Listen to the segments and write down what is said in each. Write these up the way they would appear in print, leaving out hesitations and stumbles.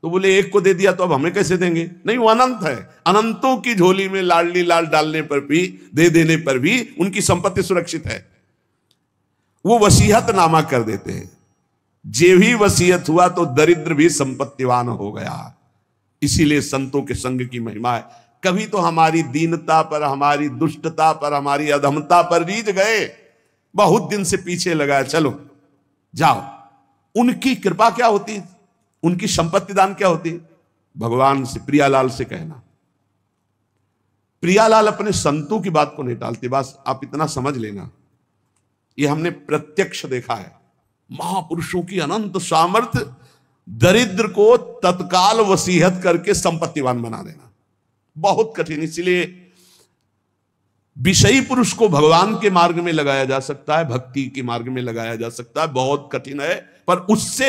तो बोले एक को दे दिया तो अब हमें कैसे देंगे? नहीं, वो अनंत है। अनंतों की झोली में लाडली लाल डालने पर भी, दे देने पर भी उनकी संपत्ति सुरक्षित है। वो वसीयत नामा कर देते हैं। जे भी वसीयत हुआ तो दरिद्र भी संपत्तिवान हो गया। इसीलिए संतों के संग की महिमा है। कभी तो हमारी दीनता पर, हमारी दुष्टता पर, हमारी अधमता पर रीझ गए, बहुत दिन से पीछे लगा, चलो जाओ। उनकी कृपा क्या होती, उनकी संपत्ति दान क्या होती? भगवान से, प्रियालाल से कहना। प्रियालाल अपने संतों की बात को नहीं टालते। बस आप इतना समझ लेना, ये हमने प्रत्यक्ष देखा है। महापुरुषों की अनंत सामर्थ्य दरिद्र को तत्काल वसीयत करके संपत्तिवान बना देना बहुत कठिन। इसलिए विषयी पुरुष को भगवान के मार्ग में लगाया जा सकता है, भक्ति के मार्ग में लगाया जा सकता है, बहुत कठिन है। पर उससे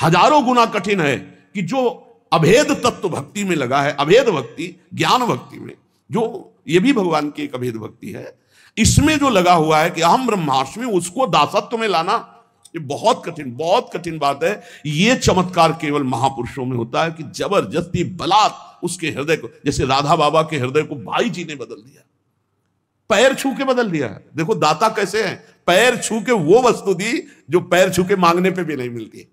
हजारों गुना कठिन है कि जो अभेद तत्व भक्ति में लगा है, अभेद भक्ति, ज्ञान भक्ति में, जो ये भी भगवान की एक अभेद भक्ति है, इसमें जो लगा हुआ है कि अहम ब्रह्मास्मि, उसको दासत्व में लाना, ये बहुत कठिन बात है। ये चमत्कार केवल महापुरुषों में होता है कि जबरदस्ती बलात् उसके हृदय को, जैसे राधा बाबा के हृदय को भाई जी ने बदल दिया, पैर छू के बदल दिया। देखो दाता कैसे हैं, पैर छू के वो वस्तु दी जो पैर छू के मांगने पे भी नहीं मिलती।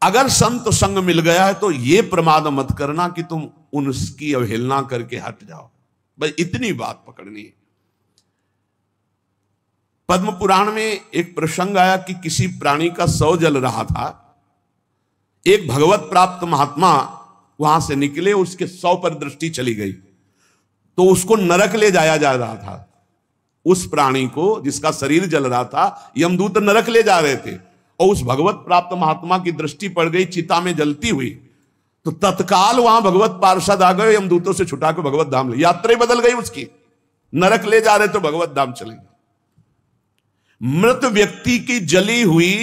अगर संत संग मिल गया है तो ये प्रमाद मत करना कि तुम उनकी अवहेलना करके हट जाओ। बस इतनी बात पकड़नी है। पद्म पुराण में एक प्रसंग आया कि किसी प्राणी का शव जल रहा था। एक भगवत प्राप्त महात्मा वहां से निकले, उसके शव पर दृष्टि चली गई तो उसको नरक ले जाया जा रहा था। उस प्राणी को जिसका शरीर जल रहा था, यमदूत नरक ले जा रहे थे और उस भगवत प्राप्त महात्मा की दृष्टि पड़ गई चिता में जलती हुई, तो तत्काल वहां भगवत पार्षद आ गए, यमदूतों से छुटा के भगवत धाम ले। यात्रा बदल गई उसकी, नरक ले जा रहे तो भगवत धाम चलेंगे। मृत व्यक्ति की जली हुई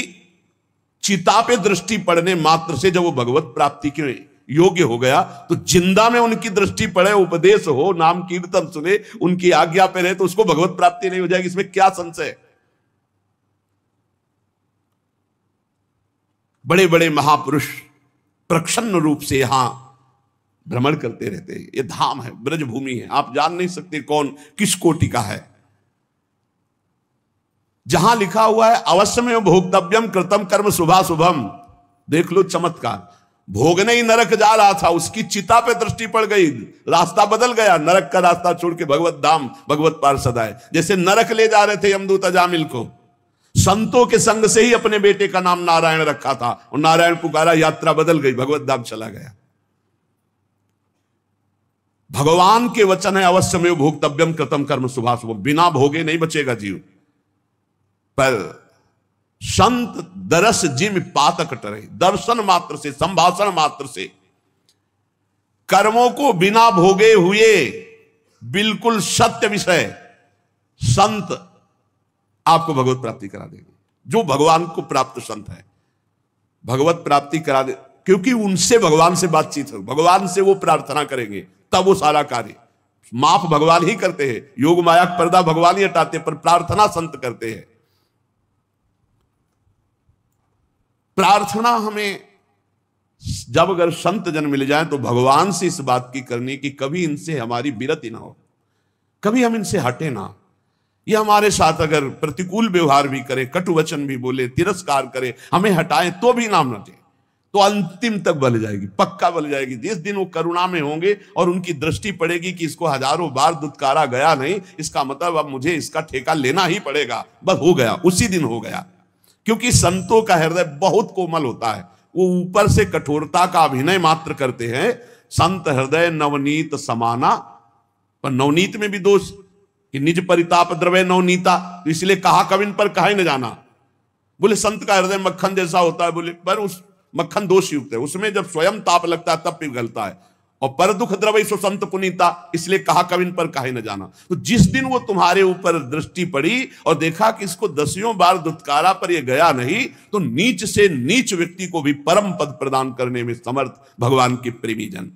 चिता पे दृष्टि पड़ने मात्र से जब वो भगवत प्राप्ति के योग्य हो गया, तो जिंदा में उनकी दृष्टि पड़े, उपदेश हो, नाम कीर्तन सुने, उनकी आज्ञा पे रहे तो उसको भगवत प्राप्ति नहीं हो जाएगी, इसमें क्या संशय? बड़े बड़े महापुरुष प्रसन्न रूप से यहां भ्रमण करते रहते हैं। ये धाम है, ब्रजभूमि है, आप जान नहीं सकते कौन किस कोटि का है। जहां लिखा हुआ है अवश्यमेव भोक्तव्यम कृतम कर्म शुभाशुभम, देख लो चमत्कार। भोगने ही नरक जा रहा था, उसकी चिता पे दृष्टि पड़ गई, रास्ता बदल गया, नरक का रास्ता छोड़ के भगवत धाम, भगवत पार्षद आए। जैसे नरक ले जा रहे थे यमदूत अजामिल को, संतों के संग से ही अपने बेटे का नाम नारायण रखा था और नारायण पुकारा, यात्रा बदल गई, भगवत धाम चला गया। भगवान के वचन है अवश्यमेव भोक्तव्यम कृतम कर्म शुभाशुभम, बिना भोगे नहीं बचेगा जीव। पर संत दरस जिम पातक टरे, दर्शन मात्र से, संभाषण मात्र से, कर्मों को बिना भोगे हुए बिल्कुल सत्य विषय संत आपको भगवत प्राप्ति करा देंगे। जो भगवान को प्राप्त संत है भगवत प्राप्ति करा दे, क्योंकि उनसे भगवान से बातचीत हो, भगवान से वो प्रार्थना करेंगे, तब वो सारा कार्य माफ भगवान ही करते हैं। योग माया पर्दा भगवान ही हटाते, पर प्रार्थना संत करते हैं। प्रार्थना हमें जब अगर संत जन मिल जाए तो भगवान से इस बात की करनी कि कभी इनसे हमारी विरति ना हो, कभी हम इनसे हटे ना। ये हमारे साथ अगर प्रतिकूल व्यवहार भी करे, कटु वचन भी बोले, तिरस्कार करे, हमें हटाएं तो भी नाम हटे, तो अंतिम तक बल जाएगी, पक्का बल जाएगी। जिस दिन वो करुणा में होंगे और उनकी दृष्टि पड़ेगी कि इसको हजारों बार दुत्कारा गया नहीं, इसका मतलब अब मुझे इसका ठेका लेना ही पड़ेगा, बस हो गया, उसी दिन हो गया। क्योंकि संतों का हृदय बहुत कोमल होता है, वो ऊपर से कठोरता का अभिनय मात्र करते हैं। संत हृदय नवनीत समाना, पर नवनीत में भी दोष कि निज परिताप द्रव्य नवनीता, तो इसलिए कहा कविन पर कहा न जाना। बोले संत का हृदय मक्खन जैसा होता है, बोले पर उस मक्खन दोष युक्त है, उसमें जब स्वयं ताप लगता है तब पिघलता है। और पर दुख द्रव्य सो संत पुनीता, इसलिए कहा कविन पर काहे न जाना। तो जिस दिन वो तुम्हारे ऊपर दृष्टि पड़ी और देखा कि इसको 10 बार दुत्कारा पर ये गया नहीं, तो नीच से नीच व्यक्ति को भी परम पद प्रदान करने में समर्थ भगवान के प्रेमी जन।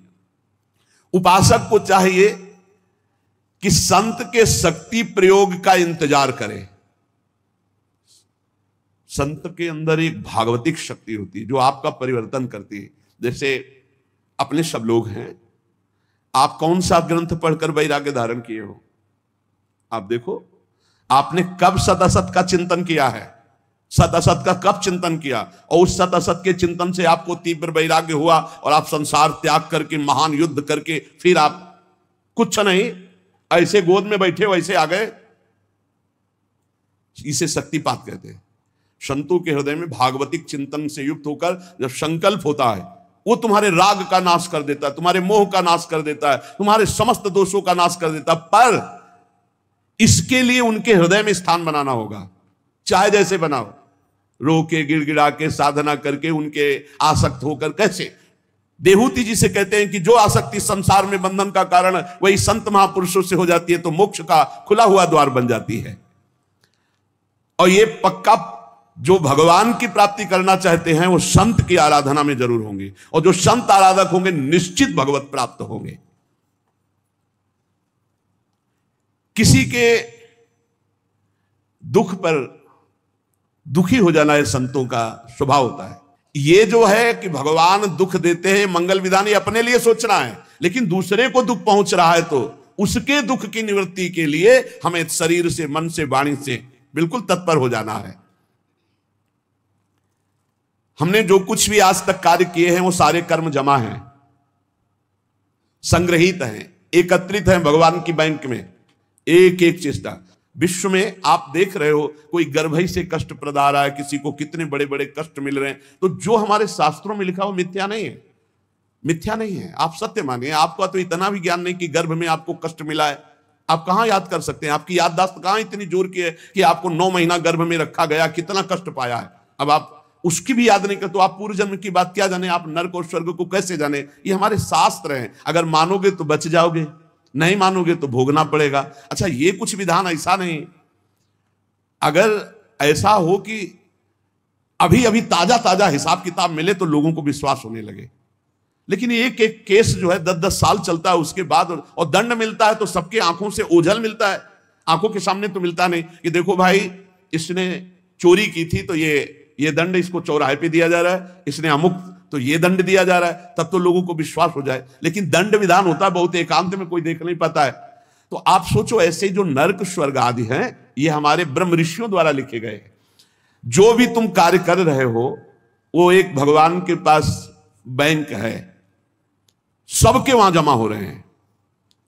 उपासक को चाहिए कि संत के शक्ति प्रयोग का इंतजार करे। संत के अंदर एक भागवतिक शक्ति होती है जो आपका परिवर्तन करती है। जैसे अपने सब लोग हैं, आप कौन सा ग्रंथ पढ़कर वैराग्य धारण किए हो? आप देखो, आपने कब सत असत का चिंतन किया है? सत असत का कब चिंतन किया? और उस सत असत के चिंतन से आपको तीव्र वैराग्य हुआ और आप संसार त्याग करके महान युद्ध करके फिर आप कुछ नहीं ऐसे गोद में बैठे वैसे आ गए। इसे शक्तिपात कहते हैं। संतों के हृदय में भागवतिक चिंतन से युक्त होकर जब संकल्प होता है, वो तुम्हारे राग का नाश कर देता है, तुम्हारे मोह का नाश कर देता है, तुम्हारे समस्त दोषों का नाश कर देता है। पर इसके लिए उनके हृदय में स्थान बनाना होगा। चाहे जैसे बनाओ, रो के गिड़गिड़ा के साधना करके उनके आसक्त होकर। कैसे? देहूती जी से कहते हैं कि जो आसक्ति संसार में बंधन का कारण वही संत महापुरुषों से हो जाती है तो मोक्ष का खुला हुआ द्वार बन जाती है। और ये पक्का जो भगवान की प्राप्ति करना चाहते हैं वो संत की आराधना में जरूर होंगे, और जो संत आराधक होंगे निश्चित भगवत प्राप्त होंगे। किसी के दुख पर दुखी हो जाना ये संतों का स्वभाव होता है। ये जो है कि भगवान दुख देते हैं, मंगल विधान, ये अपने लिए सोचना है, लेकिन दूसरे को दुख पहुंच रहा है तो उसके दुख की निवृत्ति के लिए हमें शरीर से, मन से, वाणी से बिल्कुल तत्पर हो जाना है। हमने जो कुछ भी आज तक कार्य किए हैं वो सारे कर्म जमा हैं, संग्रहित हैं, एकत्रित हैं भगवान की बैंक में। एक एक चेष्टा विश्व में आप देख रहे हो, कोई गर्भई से कष्ट प्रदा आ रहा है, किसी को कितने बड़े बड़े कष्ट मिल रहे हैं, तो जो हमारे शास्त्रों में लिखा वो मिथ्या नहीं है, मिथ्या नहीं है। आप सत्य मानिए। आपका तो इतना भी ज्ञान नहीं कि गर्भ में आपको कष्ट मिला है, आप कहां याद कर सकते हैं? आपकी याददाश्त कहां इतनी जोर की है कि आपको 9 महीना गर्भ में रखा गया, कितना कष्ट पाया है। अब आप उसकी भी याद नहीं कर तो आप पूर्व जन्म की बात क्या जाने? आप नरक और स्वर्ग को कैसे जाने? ये हमारे शास्त्र हैं। अगर मानोगे तो बच जाओगे, नहीं मानोगे तो भोगना पड़ेगा। अच्छा, ये कुछ विधान ऐसा नहीं, अगर ऐसा हो कि अभी अभी ताजा ताजा हिसाब किताब मिले तो लोगों को विश्वास होने लगे, लेकिन एक एक केस जो है 10-10 साल चलता है उसके बाद, और दंड मिलता है तो सबके आंखों से ओझल मिलता है, आंखों के सामने तो मिलता नहीं कि देखो भाई इसने चोरी की थी तो ये दंड इसको चौराहे पे दिया जा रहा है, इसने अमुक तो ये दंड दिया जा रहा है, तब तो लोगों को विश्वास हो जाए। लेकिन दंड विधान होता है बहुत एकांत में, कोई देख नहीं पाता है। तो आप सोचो, ऐसे जो नरक स्वर्ग आदि हैं ये हमारे ब्रह्म ऋषियों द्वारा लिखे गए हैं। जो भी तुम कार्य कर रहे हो वो एक भगवान के पास बैंक है, सबके वहां जमा हो रहे हैं।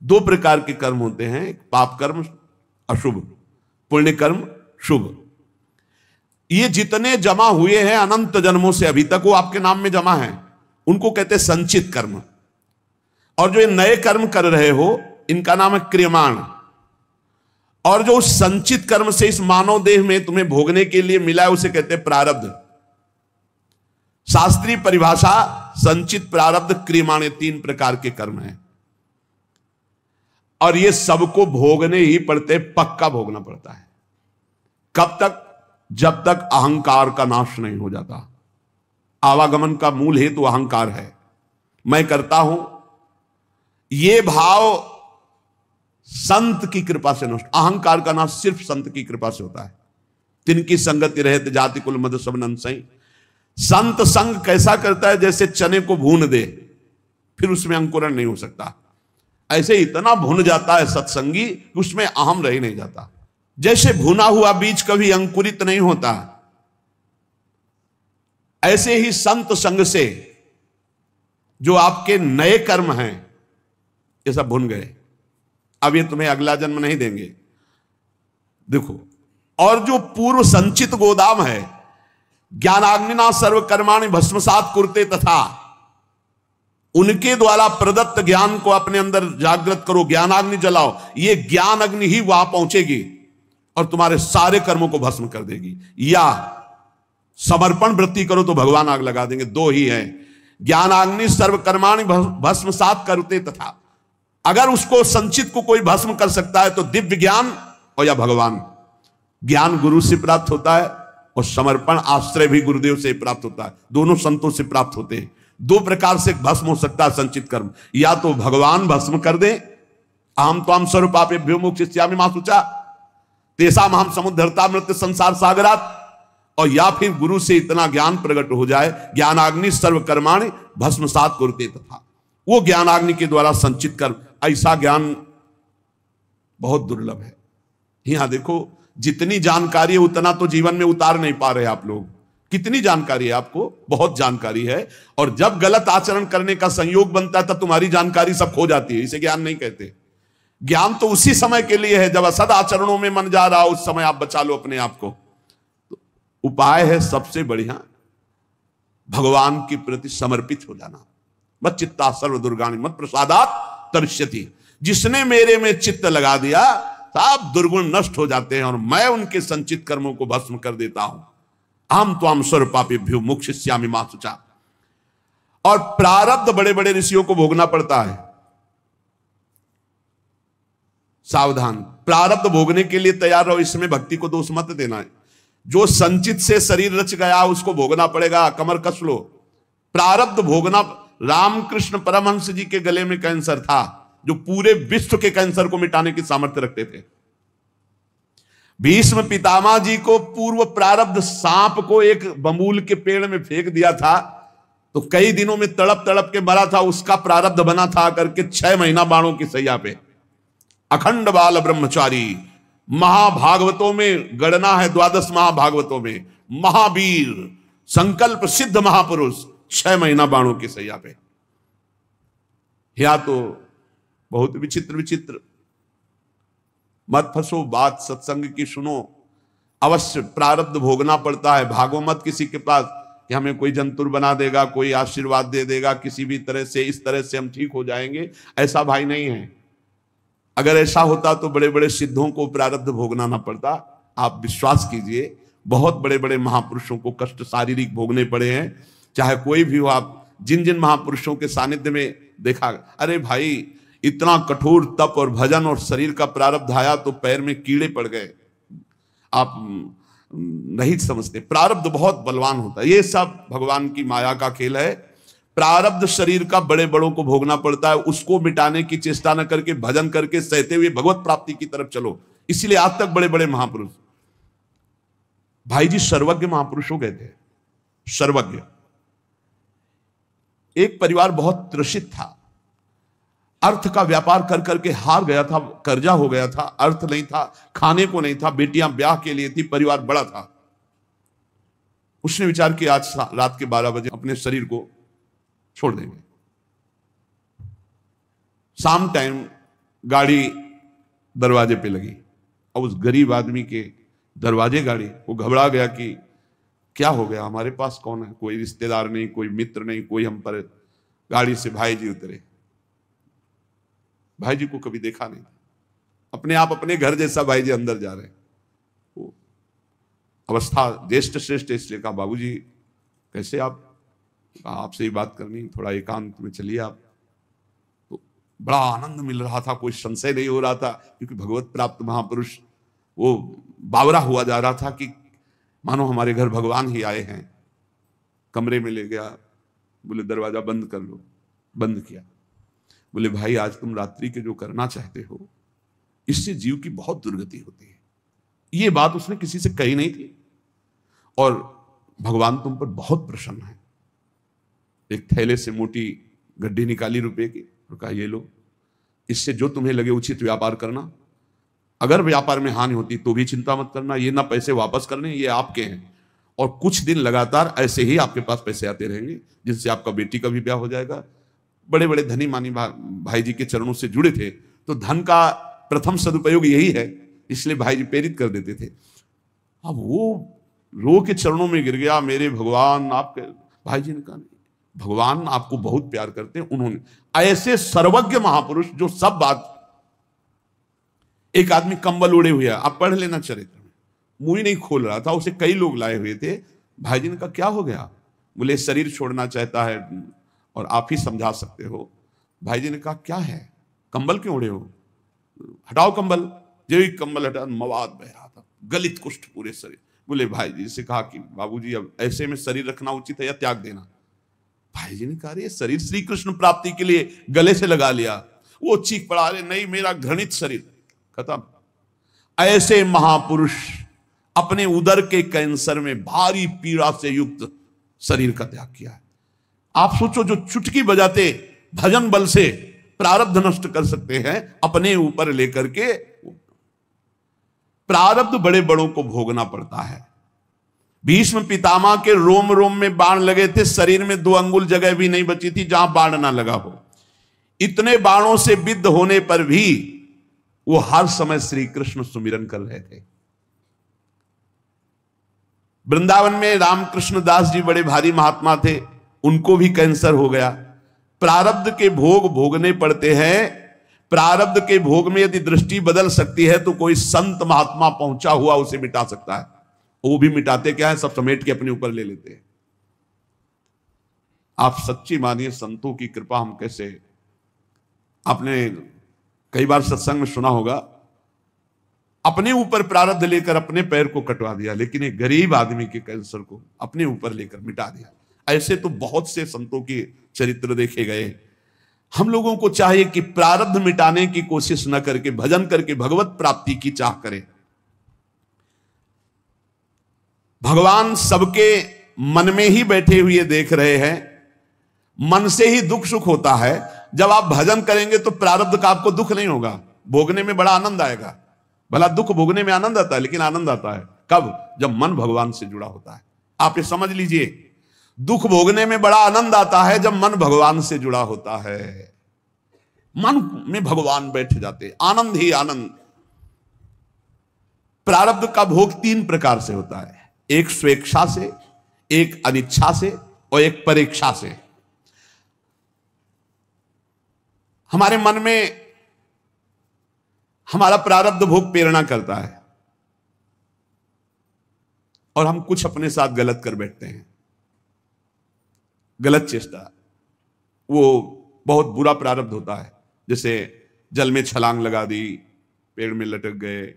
2 प्रकार के कर्म होते हैं, पाप कर्म अशुभ, पुण्य कर्म शुभ। ये जितने जमा हुए हैं अनंत जन्मों से अभी तक वो आपके नाम में जमा है, उनको कहते हैं संचित कर्म। और जो ये नए कर्म कर रहे हो इनका नाम है क्रियमाण। और जो उस संचित कर्म से इस मानव देह में तुम्हें भोगने के लिए मिला है उसे कहते हैं प्रारब्ध। शास्त्रीय परिभाषा संचित, प्रारब्ध, क्रियमाण, ये 3 प्रकार के कर्म हैं। और ये सबको भोगने ही पड़ते, पक्का भोगना पड़ता है। कब तक? जब तक अहंकार का नाश नहीं हो जाता। आवागमन का मूल हेतु अहंकार है, मैं करता हूं, ये भाव संत की कृपा से नष्ट। अहंकार का नाश सिर्फ संत की कृपा से होता है। तिनकी संगति रहते जाति कुल मद सब नंद सही। संत संग कैसा करता है? जैसे चने को भून दे, फिर उसमें अंकुरण नहीं हो सकता, ऐसे इतना भुन जाता है सत्संगी कि उसमें अहम रह नहीं जाता। जैसे भुना हुआ बीज कभी अंकुरित नहीं होता, ऐसे ही संत संग से जो आपके नए कर्म हैं ये सब भुन गए, अब ये तुम्हें अगला जन्म नहीं देंगे। देखो, और जो पूर्व संचित गोदाम है, ज्ञानाग्निना सर्व कर्माणि भस्मसात कुरुते, तथा उनके द्वारा प्रदत्त ज्ञान को अपने अंदर जागृत करो, ज्ञानाग्नि जलाओ, ये ज्ञान अग्नि ही वहां पहुंचेगी और तुम्हारे सारे कर्मों को भस्म कर देगी। या समर्पण वृत्ति करो तो भगवान आग लगा देंगे। 2 ही है, ज्ञानाग्नि सर्व कर्माणि भस्मसात कुरुते, तथा अगर उसको संचित को कोई भस्म कर सकता है तो दिव्य ज्ञान और या भगवान। ज्ञान गुरु से प्राप्त होता है और समर्पण आश्रय भी गुरुदेव से प्राप्त होता है, दोनों संतों से प्राप्त होते हैं। 2 प्रकार से भस्म हो सकता है संचित कर्म, या तो भगवान भस्म कर दे, अहम त्वाम स्वरूपापेभ्यो मोक्षयिष्यामि मा शुचा तेषाम अहम समुद्धरता मृत्यु संसार सागरात, और या फिर गुरु से इतना ज्ञान प्रकट हो जाए, ज्ञानाग्नि सर्वकर्माणि भस्मसात कुरुते तथा, वो ज्ञानाग्नि के द्वारा संचित कर, ऐसा ज्ञान बहुत दुर्लभ है। यहां देखो, जितनी जानकारी है उतना तो जीवन में उतार नहीं पा रहे आप लोग। कितनी जानकारी है आपको? बहुत जानकारी है, और जब गलत आचरण करने का संयोग बनता है तब तुम्हारी जानकारी सब खो जाती है। इसे ज्ञान नहीं कहते। ज्ञान तो उसी समय के लिए है जब असद आचरणों में मन जा रहा, उस समय आप बचा लो अपने आप को। तो उपाय है सबसे बढ़िया, भगवान के प्रति समर्पित हो जाना। मत चित्ता सर्व दुर्गाणि मत प्रसादात तरिष्यति। जिसने मेरे में चित्त लगा दिया सब दुर्गुण नष्ट हो जाते हैं और मैं उनके संचित कर्मों को भस्म कर देता हूं। हम त्वाम सर्व पापेभ्यो मोक्षयिष्यामि मा शुचा। और प्रारब्ध बड़े बड़े ऋषियों को भोगना पड़ता है। सावधान, प्रारब्ध भोगने के लिए तैयार रहो, इसमें भक्ति को दोष मत देना है। जो संचित से शरीर रच गया उसको भोगना पड़ेगा, कमर कस लो। प्रारब्ध भोगना, रामकृष्ण परमहंस जी के गले में कैंसर था जो पूरे विश्व के कैंसर को मिटाने की सामर्थ्य रखते थे। भीष्म पितामह जी को पूर्व प्रारब्ध सांप को एक बमूल के पेड़ में फेंक दिया था तो कई दिनों में तड़प तड़प के मरा था। उसका प्रारब्ध बना था करके 6 महीना बाणों की सैया पे। अखंड बाल ब्रह्मचारी, महाभागवतों में गणना है, 12 महाभागवतों में महावीर, संकल्प सिद्ध महापुरुष, 6 महीना बाणों की सैया पे। या तो बहुत विचित्र विचित्र। मत फंसो, बात सत्संग की सुनो। अवश्य प्रारब्ध भोगना पड़ता है। भागो मत किसी के पास कि हमें कोई जंतुर बना देगा, कोई आशीर्वाद दे देगा, किसी भी तरह से इस तरह से हम ठीक हो जाएंगे। ऐसा भाई नहीं है। अगर ऐसा होता तो बड़े बड़े सिद्धों को प्रारब्ध भोगना ना पड़ता। आप विश्वास कीजिए, बहुत बड़े बड़े महापुरुषों को कष्ट शारीरिक भोगने पड़े हैं, चाहे कोई भी हो। आप जिन जिन महापुरुषों के सानिध्य में देखा, अरे भाई इतना कठोर तप और भजन और शरीर का प्रारब्ध आया तो पैर में कीड़े पड़ गए। आप नहीं समझते, प्रारब्ध बहुत बलवान होता है। ये सब भगवान की माया का खेल है। प्रारब्ध शरीर का बड़े बड़ों को भोगना पड़ता है, उसको मिटाने की चेष्टा न करके भजन करके सहते हुए भगवत प्राप्ति की तरफ चलो। इसलिए आज तक बड़े बड़े महापुरुष, भाई जी सर्वज्ञ महापुरुषों कहते हैं, सर्वज्ञ। एक परिवार बहुत त्रसित था, अर्थ का व्यापार कर करके हार गया था, कर्जा हो गया था, अर्थ नहीं था, खाने को नहीं था, बेटियां ब्याह के लिए थी, परिवार बड़ा था। उसने विचार किया आज रात के 12 बजे अपने शरीर को छोड़ देंगे। शाम टाइम गाड़ी दरवाजे पे लगी और उस गरीब आदमी के दरवाजे गाड़ी, वो घबरा गया कि क्या हो गया, हमारे पास कौन है, कोई रिश्तेदार नहीं, कोई मित्र नहीं, कोई हम पर। गाड़ी से भाई जी उतरे। भाई जी को कभी देखा नहीं था, अपने आप अपने घर जैसा भाई जी अंदर जा रहे हैं। वो अवस्था ज्येष्ठ श्रेष्ठ, इसलिए कहा बाबूजी कैसे आप, आपसे ही बात करनी, थोड़ा एकांत में चलिए आप। तो बड़ा आनंद मिल रहा था, कोई संशय नहीं हो रहा था, क्योंकि भगवत प्राप्त महापुरुष वो बावरा हुआ जा रहा था कि मानो हमारे घर भगवान ही आए हैं। कमरे में ले गया, बोले दरवाजा बंद कर लो। बंद किया। बोले भाई आज तुम रात्रि के जो करना चाहते हो इससे जीव की बहुत दुर्गति होती है। ये बात उसने किसी से कही नहीं थी और भगवान तुम पर बहुत प्रसन्न है। एक थैले से मोटी गड्डी निकाली रुपए की और कहा ये लो, इससे जो तुम्हें लगे उचित व्यापार करना। अगर व्यापार में हानि होती तो भी चिंता मत करना, ये ना पैसे वापस करने, ये आपके हैं। और कुछ दिन लगातार ऐसे ही आपके पास पैसे आते रहेंगे जिनसे आपका बेटी का भी ब्याह हो जाएगा। बड़े बड़े धनी मानी भाई जी के चरणों से जुड़े थे तो धन का प्रथम सदुपयोग यही है, इसलिए भाई जी प्रेरित कर देते थे। अब वो रो के चरणों में गिर गया, मेरे भगवान आपके। भाई जी ने कहा भगवान आपको बहुत प्यार करते हैं। उन्होंने ऐसे सर्वज्ञ महापुरुष जो सब बात। एक आदमी कंबल ओढ़े हुए, आप पढ़ लेना चरित्र में, मुंह नहीं खोल रहा था, उसे कई लोग लाए हुए थे। भाई जी ने कहा क्या हो गया? बोले शरीर छोड़ना चाहता है और आप ही समझा सकते हो। भाई जी ने कहा क्या है, कंबल क्यों ओढ़े हो? हटाओ कंबल। जो ही कंबल हटा मवाद बह रहा था, गलित कुष्ठ पूरे शरीर। बोले भाई जी से कहा कि बाबूजी अब ऐसे में शरीर रखना उचित है या त्याग देना? भाई जी ने कहा ये शरीर श्री कृष्ण प्राप्ति के लिए गले से लगा लिया। वो चीख पड़ा, अरे नहीं मेरा घृणित शरीर। खत्म। ऐसे महापुरुष अपने उदर के कैंसर में भारी पीड़ा से युक्त शरीर का त्याग किया है। आप सोचो, जो चुटकी बजाते भजन बल से प्रारब्ध नष्ट कर सकते हैं, अपने ऊपर लेकर के प्रारब्ध बड़े बड़ों को भोगना पड़ता है। भीष्म पितामह के रोम रोम में बाण लगे थे, शरीर में 2 अंगुल जगह भी नहीं बची थी जहां बाण ना लगा हो। इतने बाणों से विद्ध होने पर भी वो हर समय श्री कृष्ण सुमिरन कर रहे थे। वृंदावन में रामकृष्ण दास जी बड़े भारी महात्मा थे, उनको भी कैंसर हो गया। प्रारब्ध के भोग भोगने पड़ते हैं। प्रारब्ध के भोग में यदि दृष्टि बदल सकती है तो कोई संत महात्मा पहुंचा हुआ उसे मिटा सकता है। वो भी मिटाते क्या है, सब समेट के अपने ऊपर ले लेते हैं। आप सच्ची मानिए, संतों की कृपा हम कैसे, आपने कई बार सत्संग में सुना होगा, अपने ऊपर प्रारब्ध लेकर अपने पैर को कटवा दिया, लेकिन एक गरीब आदमी के कैंसर को अपने ऊपर लेकर मिटा दिया। ऐसे तो बहुत से संतों के चरित्र देखे गए। हम लोगों को चाहिए कि प्रारब्ध मिटाने की कोशिश न करके भजन करके भगवत प्राप्ति की चाह करें। भगवान सबके मन में ही बैठे हुए देख रहे हैं। मन से ही दुख सुख होता है। जब आप भजन करेंगे तो प्रारब्ध का आपको दुख नहीं होगा, भोगने में बड़ा आनंद आएगा। भला दुख भोगने में आनंद आता है, लेकिन आनंद आता है कब? जब मन भगवान से जुड़ा होता है। आप ये समझ लीजिए, दुख भोगने में बड़ा आनंद आता है जब मन भगवान से जुड़ा होता है। मन में भगवान बैठ जाते, आनंद ही आनंद। प्रारब्ध का भोग 3 प्रकार से होता है, एक स्वेच्छा से, एक अनिच्छा से और एक परेक्षा से। हमारे मन में हमारा प्रारब्ध भोग प्रेरणा करता है और हम कुछ अपने साथ गलत कर बैठते हैं, गलत चेष्टा। वो बहुत बुरा प्रारब्ध होता है। जैसे जल में छलांग लगा दी, पेड़ में लटक गए,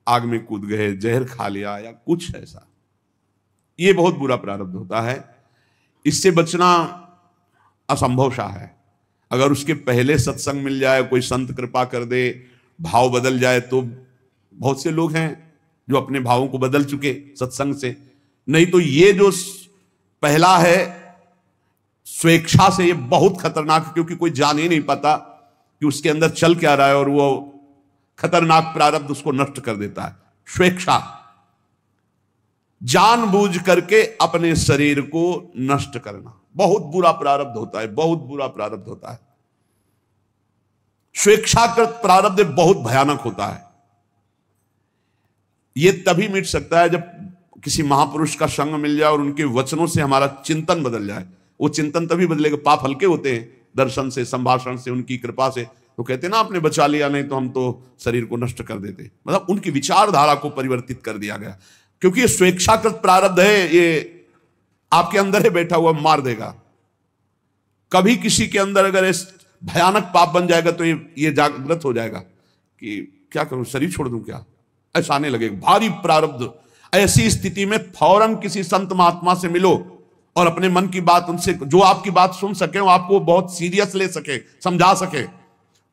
आग में कूद गए, जहर खा लिया या कुछ ऐसा, ये बहुत बुरा प्रारब्ध होता है। इससे बचना असंभव सा है। अगर उसके पहले सत्संग मिल जाए, कोई संत कृपा कर दे, भाव बदल जाए, तो बहुत से लोग हैं जो अपने भावों को बदल चुके सत्संग से। नहीं तो ये जो पहला है स्वेच्छा से, ये बहुत खतरनाक है, क्योंकि कोई जान ही नहीं पाता कि उसके अंदर चल क्या रहा है और वो खतरनाक प्रारब्ध उसको नष्ट कर देता है। स्वेच्छा, जानबूझ करके अपने शरीर को नष्ट करना, बहुत बुरा प्रारब्ध होता है, बहुत बुरा प्रारब्ध होता है। स्वेच्छाकृत प्रारब्ध बहुत भयानक होता है। यह तभी मिट सकता है जब किसी महापुरुष का संग मिल जाए और उनके वचनों से हमारा चिंतन बदल जाए। वो चिंतन तभी बदलेगा, पाप हल्के होते हैं दर्शन से, संभाषण से, उनकी कृपा से। तो कहते हैं ना, आपने बचा लिया, नहीं तो हम तो शरीर को नष्ट कर देते। मतलब उनकी विचारधारा को परिवर्तित कर दिया गया, क्योंकि ये स्वेच्छाकृत प्रारब्ध है, ये आपके अंदर है बैठा हुआ, मार देगा। कभी किसी के अंदर अगर इस भयानक पाप बन जाएगा तो ये जागृत हो जाएगा कि क्या करूं, शरीर छोड़ दूं क्या, ऐसा आने लगेगा, भारी प्रारब्ध। ऐसी स्थिति में फौरन किसी संत महात्मा से मिलो और अपने मन की बात उनसे, जो आपकी बात सुन सके, वो आपको बहुत सीरियस ले सके, समझा सके,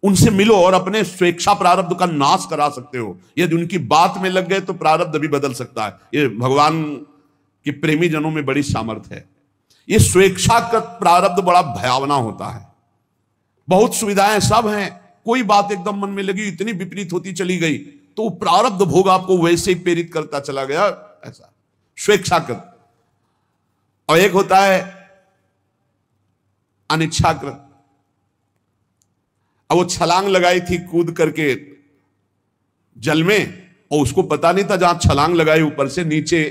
उनसे मिलो और अपने स्वेच्छा प्रारब्ध का नाश करा सकते हो। यदि उनकी बात में लग गए तो प्रारब्ध भी बदल सकता है। ये भगवान के प्रेमी जनों में बड़ी सामर्थ्य है। ये स्वेच्छाकृत प्रारब्ध बड़ा भयावना होता है। बहुत सुविधाएं सब हैं, कोई बात एकदम मन में लगी, इतनी विपरीत होती चली गई, तो प्रारब्ध भोग आपको वैसे ही प्रेरित करता चला गया, ऐसा स्वेच्छाकृत। और एक होता है अनिच्छाकृत। अब वो छलांग लगाई थी कूद करके जल में, और उसको पता नहीं था जहां छलांग लगाई ऊपर से नीचे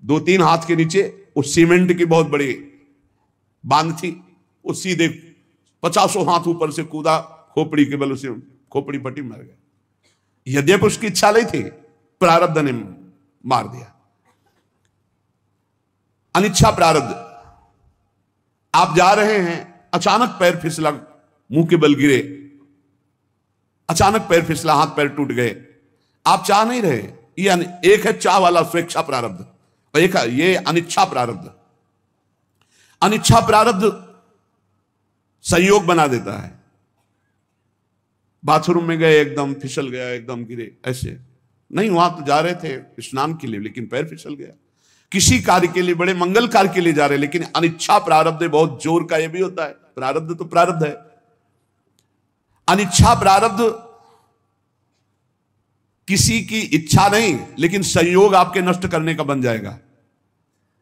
2-3 हाथ के नीचे उस सीमेंट की बहुत बड़ी बांध थी, वो सीधे 50 हाथ ऊपर से कूदा, खोपड़ी के बल उसे खोपड़ी पट्टी मर गया। यद्यपि उसकी इच्छा नहीं थी, प्रारब्ध ने मार दिया। अनिच्छा प्रारब्ध, आप जा रहे हैं, अचानक पैर फिसला, मुंह के बल गिरे, अचानक पैर फिसला, हाथ पैर टूट गए, आप चाह नहीं रहे। ये एक है चाह वाला स्वेच्छा प्रारब्ध और एक है ये अनिच्छा प्रारब्ध। अनिच्छा प्रारब्ध संयोग बना देता है। बाथरूम में गए, एकदम फिसल गया, एकदम गिरे, ऐसे नहीं, वहां तो जा रहे थे स्नान के लिए, लेकिन पैर फिसल गया। किसी कार्य के लिए, बड़े मंगल कार्य के लिए जा रहे, लेकिन अनिच्छा प्रारब्ध बहुत जोर का, ये भी होता है। प्रारब्ध तो प्रारब्ध है, अनिच्छा प्रारब्ध किसी की इच्छा नहीं, लेकिन संयोग आपके नष्ट करने का बन जाएगा,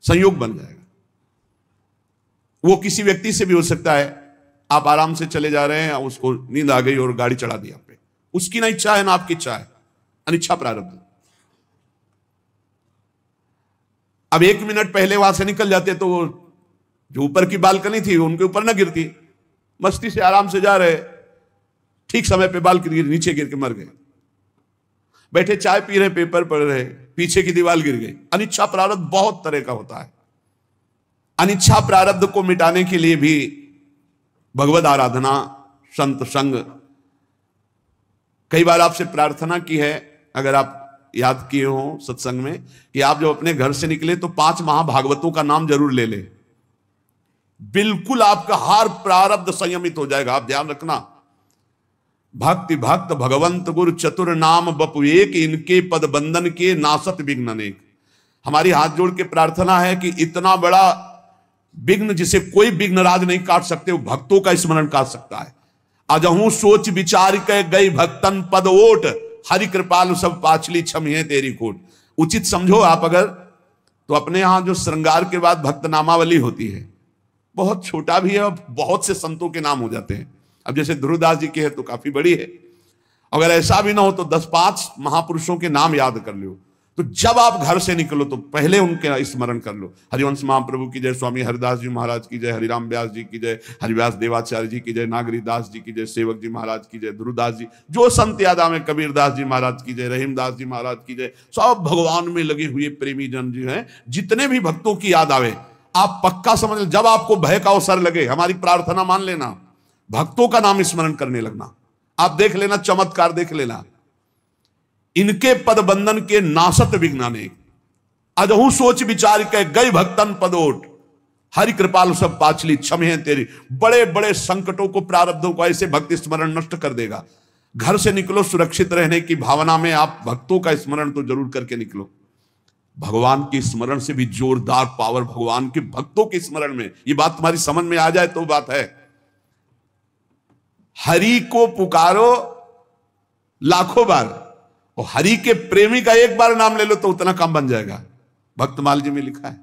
संयोग बन जाएगा। वो किसी व्यक्ति से भी हो सकता है, आप आराम से चले जा रहे हैं, उसको नींद आ गई और गाड़ी चढ़ा दी आप पे, उसकी ना इच्छा है ना आपकी इच्छा है, अनिच्छा प्रारब्ध। अब 1 मिनट पहले वहां से निकल जाते तो जो ऊपर की बालकनी थी उनके ऊपर ना गिरती, मस्ती से आराम से जा रहे, ठीक समय पे बालकनी नीचे गिर के मर गए। बैठे चाय पी रहे, पेपर पढ़ रहे, पीछे की दीवार गिर गई। अनिच्छा प्रारब्ध बहुत तरह का होता है। अनिच्छा प्रारब्ध को मिटाने के लिए भी भगवद आराधना, संत संग, कई बार आपसे प्रार्थना की है, अगर आप याद किए हो सत्संग में, कि आप जब अपने घर से निकले तो 5 महाभागवतों का नाम जरूर ले ले, बिल्कुल आपका हर प्रारब्ध संयमित हो जाएगा। आप ध्यान रखना, भक्ति भक्त भगवंत गुरु चतुर नाम बपु एक, इनके पद बंधन के नासत विघ्न अनेक। हमारी हाथ जोड़ के प्रार्थना है कि इतना बड़ा विघ्न जिसे कोई विघ्न राज नहीं काट सकते, वो भक्तों का स्मरण काट सकता है। अजहू सोच विचार के गई भक्तन पद ओट, हरि कृपालु सब पाचली छमिहे तेरी कोट। उचित समझो आप अगर, तो अपने यहां जो श्रृंगार के बाद भक्त नामावली होती है, बहुत छोटा भी है और बहुत से संतों के नाम हो जाते हैं। अब जैसे ध्रुवदास जी के है तो काफी बड़ी है, अगर ऐसा भी ना हो तो 10-5 महापुरुषों के नाम याद कर लो। तो जब आप घर से निकलो तो पहले उनके स्मरण कर लो। हरिवंश महाप्रभु की जय, स्वामी हरिदास जी महाराज की जय, हरिराम व्यास जी की जय, हरिव्यास देवाचार्य जी की जय, नागरीदास जी की जय, सेवक जी महाराज की जय, ध्रुवदास जी, जो संत याद आवे, कबीरदास जी महाराज की जय, रहीमदास जी महाराज की जय। सब भगवान में लगे हुए प्रेमी जन जी हैं, जितने भी भक्तों की याद आवे, आप पक्का समझ लें, जब आपको भय का अवसर लगे, हमारी प्रार्थना मान लेना, भक्तों का नाम स्मरण करने लगना। आप देख लेना, चमत्कार देख लेना। इनके पद बंधन के नासत विघ्नाने, अजहू सोच विचार के गई भक्तन पदोट, हरि कृपाल सब पाचली क्षमे तेरी। बड़े बड़े संकटों को, प्रारब्धों को ऐसे भक्ति स्मरण नष्ट कर देगा। घर से निकलो सुरक्षित रहने की भावना में, आप भक्तों का स्मरण तो जरूर करके निकलो। भगवान के स्मरण से भी जोरदार पावर भगवान के भक्तों के स्मरण में। ये बात तुम्हारी समझ में आ जाए तो बात है। हरि को पुकारो लाखों बार, और हरि के प्रेमी का एक बार नाम ले लो तो उतना काम बन जाएगा। भक्तमाल जी में लिखा है।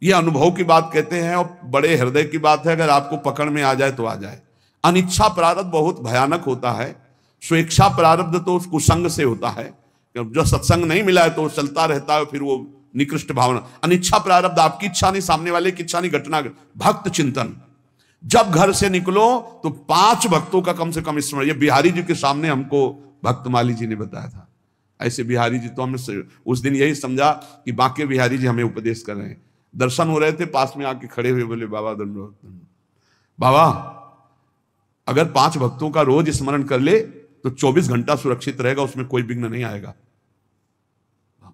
यह अनुभव की बात कहते हैं और बड़े हृदय की बात है। अगर आपको पकड़ में आ जाए तो आ जाए। अनिच्छा प्रारब्ध बहुत भयानक होता है। स्वेच्छा प्रारब्ध तो कुसंग से होता है, जो सत्संग नहीं मिला है तो चलता रहता है, फिर वो निकृष्ट भावना। अनिच्छा प्रारब्ध आपकी इच्छा नहीं, सामने वाले की इच्छा नहीं, घटना। भक्त चिंतन, जब घर से निकलो तो 5 भक्तों का कम से कम स्मरण। ये बिहारी जी के सामने हमको भक्तमाली जी ने बताया था। ऐसे बिहारी जी तो हमने उस दिन यही समझा कि बाकी बिहारी जी हमें उपदेश कर रहे हैं। दर्शन हो रहे थे, पास में आके खड़े हुए बोले, बाबा दंडवत बाबा, अगर 5 भक्तों का रोज स्मरण कर ले तो 24 घंटा सुरक्षित रहेगा, उसमें कोई विघ्न नहीं आएगा।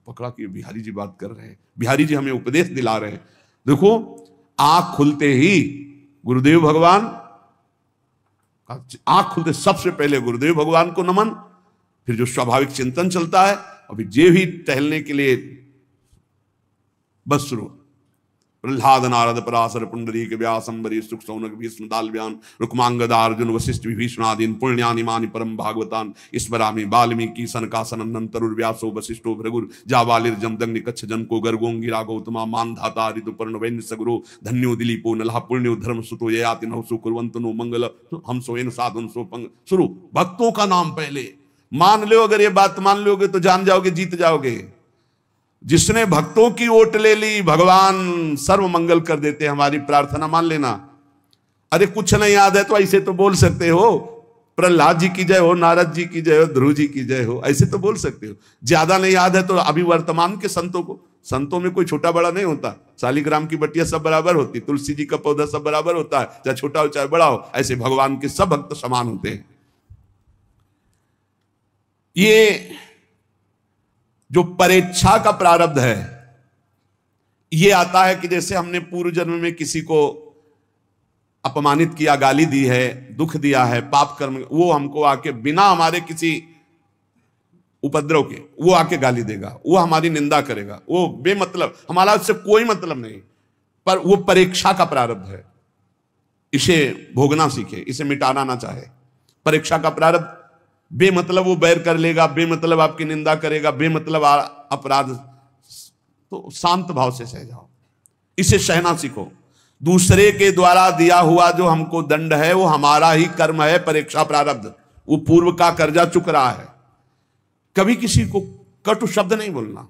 पकड़ा कि बिहारी जी बात कर रहे हैं, बिहारी जी हमें उपदेश दिला रहे हैं। देखो, आंख खुलते ही गुरुदेव भगवान, आंख खुलते सबसे पहले गुरुदेव भगवान को नमन, फिर जो स्वाभाविक चिंतन चलता है, और फिर जे भी टहलने के लिए बस शुरू। प्रहलाद नारद पराशर पुंडरीक व्यास अम्बरीश सुख सौनक भीष्म दाल्व्यान रुक्मांगदा अर्जुन वशिष्ठ विभीषणादीन पुण्यानि मानि परम भागवतान स्मरामि वाल्मीकि सनकासन नंतरुर्व्यासो वशिष्ठो भृगुर जाबालिर जमदग्नि कच्छ जनको गर्गोंगिरा गौतमा मानधाता ऋतुपर्ण वैन्य सगुरो धन्यो दिलीपो नलहा पुण्यो धर्म सुतो ययाति नवसु कुर्वन्तनो मंगल हमसो इन साधुन सो पंग। शुरू, भक्तों का नाम पहले मान लो। अगर ये बात मान लोगे तो जान जाओगे, जीत जाओगे। जिसने भक्तों की ओट ले ली, भगवान सर्व मंगल कर देते। हमारी प्रार्थना मान लेना। अरे कुछ नहीं याद है तो ऐसे तो बोल सकते हो, प्रहलाद जी की जय हो, नारद जी की जय हो, ध्रुव जी की जय हो, ऐसे तो बोल सकते हो। ज्यादा नहीं याद है तो अभी वर्तमान के संतों को, संतों में कोई छोटा बड़ा नहीं होता। शालिग्राम की बट्टियां सब बराबर होती, तुलसी जी का पौधा सब बराबर होता है, चाहे छोटा हो चाहे बड़ा हो। ऐसे भगवान के सब भक्त समान होते हैं। ये जो परेच्छा का प्रारब्ध है, ये आता है कि जैसे हमने पूर्व जन्म में किसी को अपमानित किया, गाली दी है, दुख दिया है, पाप कर्म, वो हमको आके बिना हमारे किसी उपद्रव के, वो आके गाली देगा, वो हमारी निंदा करेगा, वो बेमतलब, हमारा उससे कोई मतलब नहीं, पर वो परीक्षा का प्रारब्ध है। इसे भोगना सीखे, इसे मिटाना ना चाहे। परीक्षा का प्रारब्ध, बेमतलब वो बैर कर लेगा, बेमतलब आपकी निंदा करेगा, बेमतलब अपराध, तो शांत भाव से सह जाओ, इसे सहना सीखो। दूसरे के द्वारा दिया हुआ जो हमको दंड है वो हमारा ही कर्म है, परीक्षा प्रारब्ध, वो पूर्व का कर्जा चुक रहा है। कभी किसी को कटु शब्द नहीं बोलना,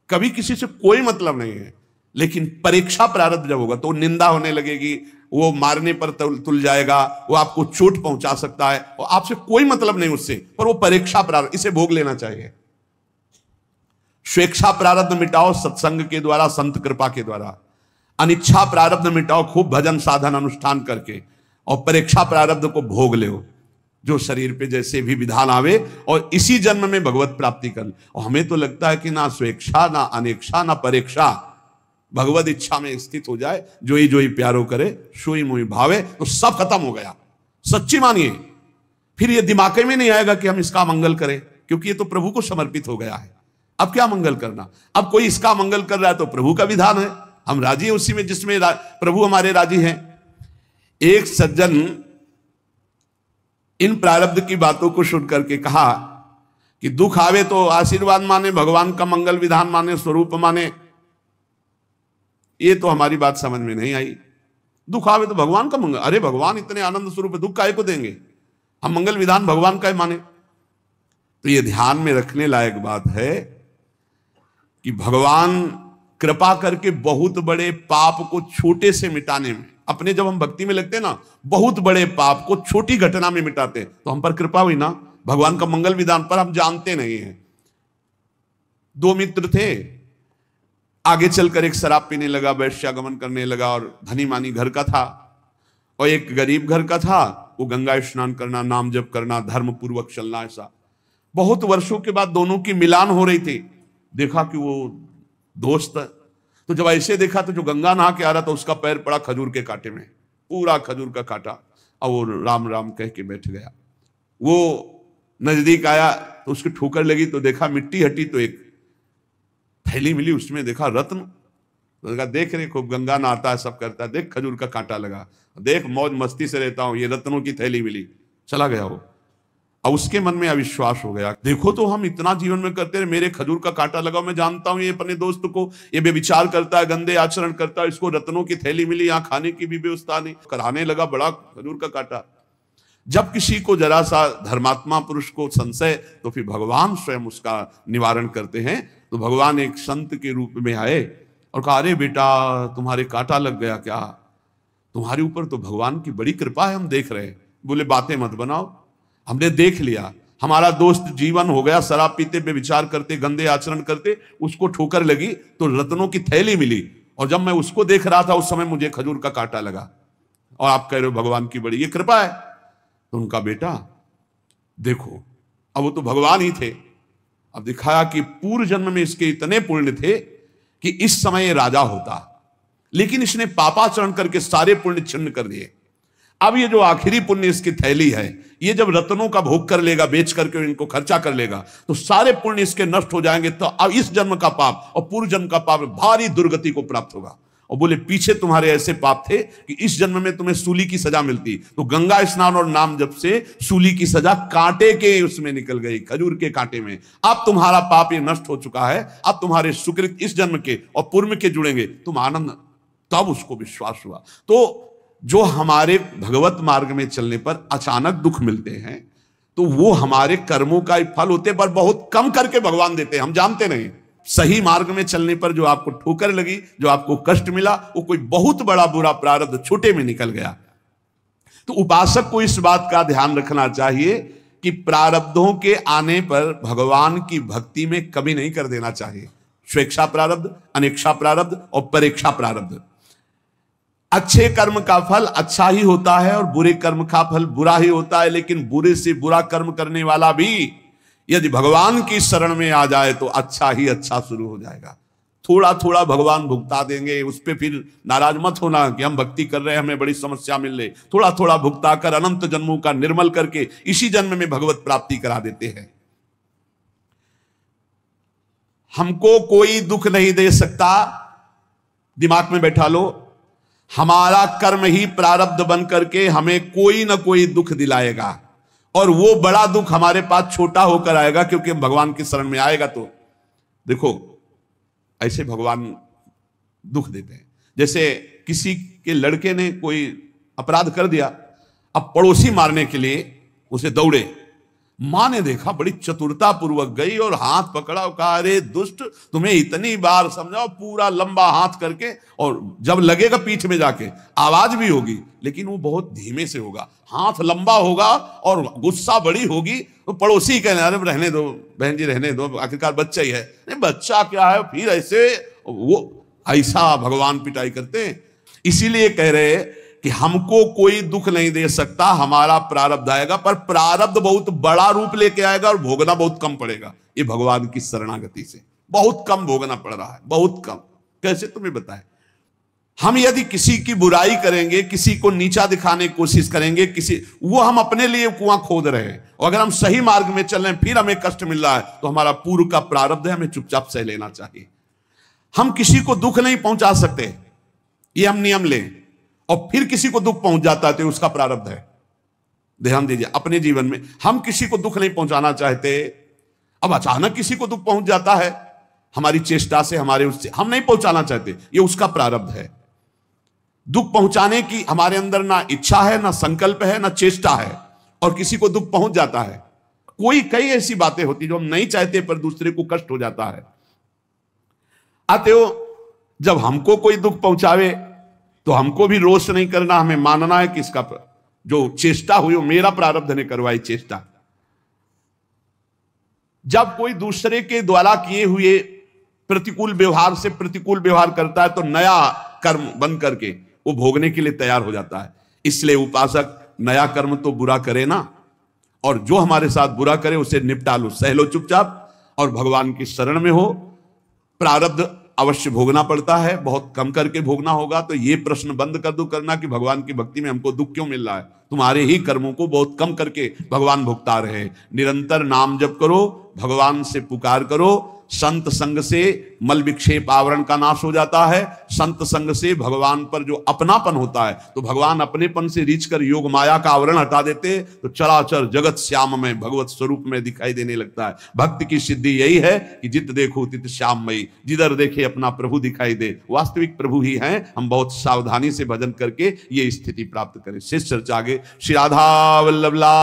कभी किसी से कोई मतलब नहीं है, लेकिन परीक्षा प्रारब्ध जब होगा तो निंदा होने लगेगी, वो मारने पर तुल जाएगा, वो आपको चोट पहुंचा सकता है, और आपसे कोई मतलब नहीं उससे, पर वो परीक्षा प्रारब्ध, इसे भोग लेना चाहिए। स्वेच्छा प्रारब्ध मिटाओ सत्संग के द्वारा, संत कृपा के द्वारा। अनिच्छा प्रारब्ध मिटाओ खूब भजन साधन अनुष्ठान करके, और परीक्षा प्रारब्ध को भोग लो, जो शरीर पे जैसे भी विधान आवे, और इसी जन्म में भगवत प्राप्ति कर। और हमें तो लगता है कि ना स्वेच्छा, ना अनेक्षा, ना परीक्षा, भगवत इच्छा में स्थित हो जाए, जो ही प्यारो करे सोई मोहि भावे, तो सब खत्म हो गया। सच्ची मानिए, फिर ये दिमाग में नहीं आएगा कि हम इसका मंगल करें, क्योंकि ये तो प्रभु को समर्पित हो गया है। अब क्या मंगल करना? अब कोई इसका मंगल कर रहा है तो प्रभु का विधान है, हम राजी हैं उसी में जिसमें प्रभु हमारे राजी हैं। एक सज्जन इन प्रारब्ध की बातों को सुन करके कहा कि दुख आवे तो आशीर्वाद माने, भगवान का मंगल विधान माने, स्वरूप माने। ये तो हमारी बात समझ में नहीं आई। दुख आवे तो भगवान का मंगल, अरे भगवान इतने आनंद स्वरूप है, दुख काहे को देंगे? हम मंगल विधान भगवान का ही माने। तो ये ध्यान में रखने लायक बात है कि भगवान कृपा करके बहुत बड़े पाप को छोटे से मिटाने में, अपने जब हम भक्ति में लगते हैं ना, बहुत बड़े पाप को छोटी घटना में मिटाते हैं, तो हम पर कृपा हुई ना, भगवान का मंगल विधान पर हम जानते नहीं हैं। दो मित्र थे, आगे चलकर एक शराब पीने लगा, वैश्यागमन करने लगा, और धनी मानी घर का था, और एक गरीब घर का था। वो गंगा स्नान करना, नाम जप करना, धर्म पूर्वक चलना, ऐसा। बहुत वर्षों के बाद दोनों की मिलान हो रही थी, देखा कि वो दोस्त है। तो जब ऐसे देखा तो जो गंगा नहा के आ रहा था उसका पैर पड़ा खजूर के कांटे में, पूरा खजूर का कांटा, और वो राम राम कह के बैठ गया। वो नजदीक आया तो उसकी ठोकर लगी, तो देखा मिट्टी हटी, तो एक थैली मिली, उसमें देखा रत्न। तो देखा, देख रहे खूब गंगा नहाता है, सब करता है, देख खजूर का कांटा लगा, देख मौज मस्ती से रहता हूं, ये रत्नों की थैली मिली। चला गया वो। अब उसके मन में अविश्वास हो गया, देखो तो हम इतना जीवन में करते रहे, मेरे खजूर का कांटा लगा, मैं जानता हूं ये अपने दोस्त को, ये बेविचार करता है, गंदे आचरण करता है, इसको रत्नों की थैली मिली, यहाँ खाने की भी व्यवस्था नहीं, कराने लगा बड़ा खजूर का कांटा। जब किसी को जरा सा धर्मात्मा पुरुष को संशय, तो फिर भगवान स्वयं उसका निवारण करते हैं। तो भगवान एक संत के रूप में आए और कहा, अरे बेटा तुम्हारे कांटा लग गया क्या? तुम्हारे ऊपर तो भगवान की बड़ी कृपा है, हम देख रहे हैं। बोले बातें मत बनाओ, हमने देख लिया, हमारा दोस्त जीवन हो गया शराब पीते, बेविचार करते, गंदे आचरण करते, उसको ठोकर लगी तो रत्नों की थैली मिली, और जब मैं उसको देख रहा था उस समय मुझे खजूर का कांटा लगा, और आप कह रहे हो भगवान की बड़ी ये कृपा है। तो उनका बेटा देखो, अब वो तो भगवान ही थे, अब दिखाया कि पूर्व जन्म में इसके इतने पुण्य थे कि इस समय राजा होता, लेकिन इसने पापाचरण करके सारे पुण्य छिन्न कर दिए। अब ये जो आखिरी पुण्य इसकी थैली है, ये जब रत्नों का भोग कर लेगा, बेच करके इनको खर्चा कर लेगा, तो सारे पुण्य इसके नष्ट हो जाएंगे। तो अब इस जन्म का पाप और पूर्व जन्म का पाप भारी दुर्गति को प्राप्त होगा। और बोले पीछे तुम्हारे ऐसे पाप थे कि इस जन्म में तुम्हें सूली की सजा मिलती, तो गंगा स्नान और नाम जप से सूली की सजा कांटे के उसमें निकल गई, खजूर के कांटे में। अब तुम्हारा पाप ये नष्ट हो चुका है, अब तुम्हारे सुकृत इस जन्म के और पूर्व के जुड़ेंगे, तुम आनंद। तब उसको विश्वास हुआ। तो जो हमारे भगवत मार्ग में चलने पर अचानक दुख मिलते हैं, तो वो हमारे कर्मों का ही फल होते, पर बहुत कम करके भगवान देते हैं, हम जानते नहीं। सही मार्ग में चलने पर जो आपको ठोकर लगी, जो आपको कष्ट मिला, वो कोई बहुत बड़ा बुरा प्रारब्ध छोटे में निकल गया। तो उपासक को इस बात का ध्यान रखना चाहिए कि प्रारब्धों के आने पर भगवान की भक्ति में कमी नहीं कर देना चाहिए। स्वेच्छा प्रारब्ध, अनेक्षा प्रारब्ध और परीक्षा प्रारब्ध। अच्छे कर्म का फल अच्छा ही होता है और बुरे कर्म का फल बुरा ही होता है, लेकिन बुरे से बुरा कर्म करने वाला भी यदि भगवान की शरण में आ जाए तो अच्छा ही अच्छा शुरू हो जाएगा। थोड़ा थोड़ा भगवान भुगता देंगे, उस पर फिर नाराज मत होना कि हम भक्ति कर रहे हैं हमें बड़ी समस्या मिल रही। थोड़ा थोड़ा भुगता कर अनंत जन्मों का निर्मल करके इसी जन्म में भगवत प्राप्ति करा देते हैं। हमको कोई दुख नहीं दे सकता, दिमाग में बैठा लो। हमारा कर्म ही प्रारब्ध बन करके हमें कोई ना कोई दुख दिलाएगा, और वो बड़ा दुख हमारे पास छोटा होकर आएगा, क्योंकि हम भगवान की शरण में आएगा। तो देखो, ऐसे भगवान दुख देते हैं। जैसे किसी के लड़के ने कोई अपराध कर दिया, अब पड़ोसी मारने के लिए उसे दौड़े, मां ने देखा, बड़ी चतुरता पूर्वक गई और हाथ पकड़ा और कहा, अरे दुष्ट, तुम्हें इतनी बार समझाओ, पूरा लंबा हाथ करके, और जब लगेगा पीठ में जाके आवाज भी होगी, लेकिन वो बहुत धीमे से होगा, हाथ लंबा होगा और गुस्सा बड़ी होगी। तो पड़ोसी कहने, अरे रहने दो बहन जी, रहने दो, आखिरकार बच्चा ही है। नहीं, बच्चा क्या है, फिर ऐसे वो ऐसा भगवान पिटाई करते हैं। इसीलिए कह रहे कि हमको कोई दुख नहीं दे सकता, हमारा प्रारब्ध आएगा, पर प्रारब्ध बहुत बड़ा रूप लेके आएगा और भोगना बहुत कम पड़ेगा। ये भगवान की शरणागति से बहुत कम भोगना पड़ रहा है, बहुत कम। कैसे, तुम्हें बताएं। हम यदि किसी की बुराई करेंगे, किसी को नीचा दिखाने की कोशिश करेंगे, वो हम अपने लिए कुआं खोद रहे हैं। और अगर हम सही मार्ग में चल रहे हैं, फिर हमें कष्ट मिल रहा है, तो हमारा पूर्व का प्रारब्ध है, हमें चुपचाप सह लेना चाहिए। हम किसी को दुख नहीं पहुंचा सकते, ये हम नियम लें, और फिर किसी को दुख पहुंच जाता है तो उसका प्रारब्ध है। ध्यान दीजिए, अपने जीवन में हम किसी को दुख नहीं पहुंचाना चाहते, अब अचानक किसी को दुख पहुंच जाता है, हमारी चेष्टा से, हमारे उससे हम नहीं पहुंचाना चाहते, ये उसका प्रारब्ध है। दुख पहुंचाने की हमारे अंदर ना इच्छा है, ना संकल्प है, ना चेष्टा है, और किसी को दुख पहुंच जाता है। कई ऐसी बातें होती जो हम नहीं चाहते, पर दूसरे को कष्ट हो जाता है। अतएव जब हमको कोई दुख पहुंचावे तो हमको भी रोष नहीं करना, हमें मानना है कि इसका जो चेष्टा हुई वो मेरा प्रारब्ध ने करवाई चेष्टा। जब कोई दूसरे के द्वारा किए हुए प्रतिकूल व्यवहार से प्रतिकूल व्यवहार करता है, तो नया कर्म बन करके वो भोगने के लिए तैयार हो जाता है। इसलिए उपासक नया कर्म तो बुरा करे ना, और जो हमारे साथ बुरा करे उसे निपटा लो, सह लो चुपचाप, और भगवान की शरण में हो। प्रारब्ध अवश्य भोगना पड़ता है, बहुत कम करके भोगना होगा। तो ये प्रश्न बंद कर दो करना कि भगवान की भक्ति में हमको दुख क्यों मिल रहा है। तुम्हारे ही कर्मों को बहुत कम करके भगवान भुगता रहे। निरंतर नाम जप करो, भगवान से पुकार करो। संत संग से मल विक्षेप आवरण का नाश हो जाता है। संत संग से भगवान पर जो अपनापन होता है, तो भगवान अपनेपन से रीच कर योग माया का आवरण हटा देते, तो चराचर जगत श्याम में भगवत स्वरूप में दिखाई देने लगता है। भक्ति की सिद्धि यही है कि जित देखो तित श्याममयी, जिधर देखे अपना प्रभु दिखाई दे। वास्तविक प्रभु ही हैं। हम बहुत सावधानी से भजन करके ये स्थिति प्राप्त करें। शेष चर्चा आगे। श्री राधा वल्लभ लाल।